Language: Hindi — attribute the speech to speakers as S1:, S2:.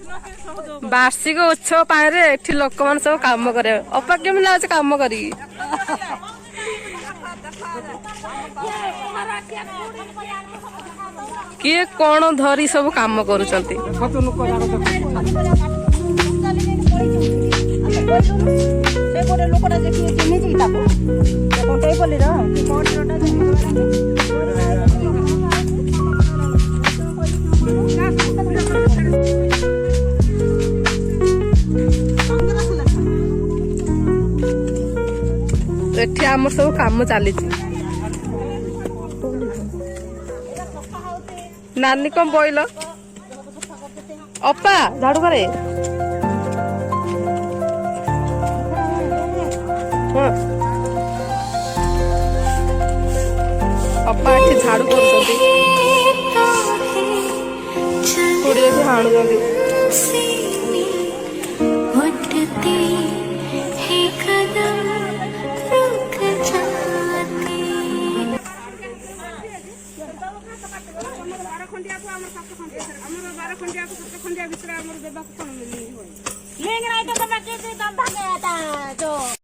S1: वार्षिक उत्सव पाए एठी लोक मान सब काम करे अपा केम लागे काम करी किए कौन धरी सब काम करूचंती एठी आम सब काम चली नानी कम बोइल अपा झाड़ू करे अपा एठी झाड़ू कर
S2: खंडिया